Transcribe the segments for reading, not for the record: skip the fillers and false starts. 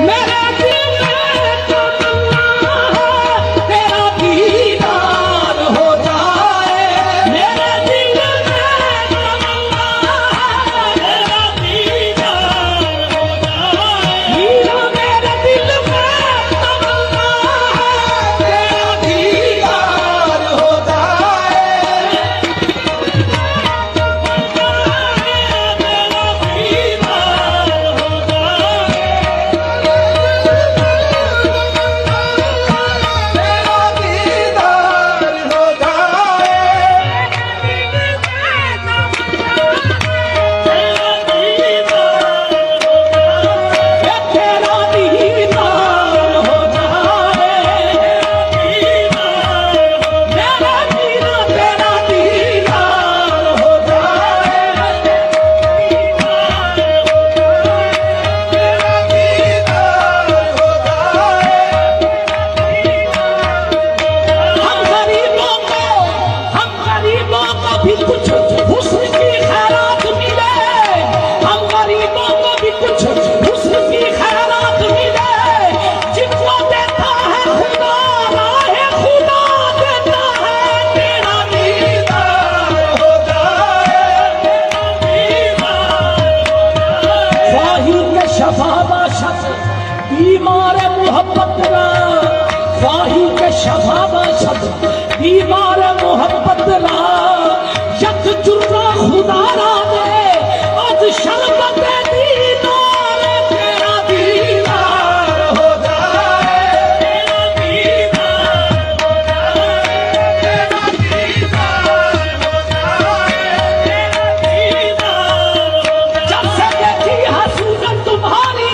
मेरे दिल में तमन्ना है तेरा दीदार हो जाए। मेरे दिल में तमन्ना है तेरा दीदार हो जाए। मीरा मेरे दिल में तमन्ना है तेरा दीदार हो भी कुछ हुस्न की खैरात मिले। हम गरीबों को भी कुछ हुस्न की खैरात मिले। जितना देता है खुदा राहे खुदा देता है तेरा दीदार हो जाए। ख्वाही के शफाबा शख्स बीमार मोहब्बत रा। ख्वाही के शफाबा शख्स बीमार मोहब्बत रा। यक जुर्रा खुदा रा दे आज शरबत दीदार तेरा दीदार हो जाए। तेरा दीदार हो जाए। तेरा दीदार हो जाए। तेरा दीदार हो जाए। जब से देखी है सूरत तुम्हारी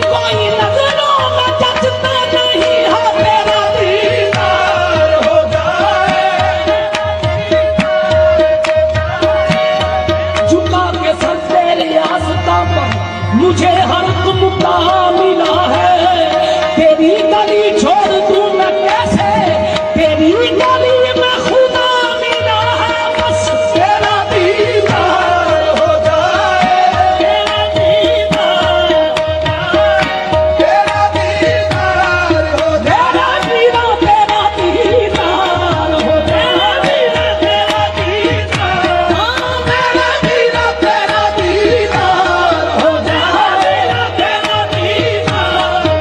कोई नजरों में जचता नहीं है तेरा दीदार हो जाए। झुका के सर तेरे आस्था पर मुझे हर मुद्दा मिला है। तेरी गली छोड़ दूं मैं कैसे तेरी गली में खुदा मिला है। बस तेरा दीदार हो जाए। तेरा दीदार हो जाए। तेरा दीदार हो जाए। तेरा दीदार हो जाए। तेरा दीदार हाँ मेरा दीदा तेरा दीदार हो जाए। तेरा दीदार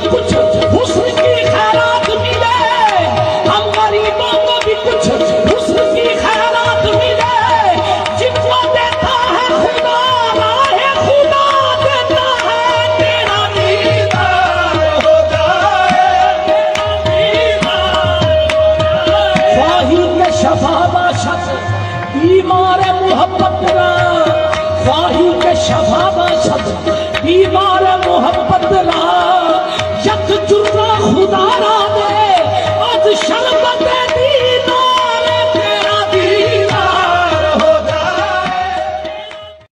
भी कुछ हुस्न की खैरात मिले, हम गरीबों को भी कुछ हुस्न की खैरात मिले। जिनको देता है खुदा राहे खुदा देता है, तेरा दीदार हो जाए, तेरा दीदार हो जाए। फाही के शफाबाशत बीमार मोहब्बत रा, फाही के शफाबाशत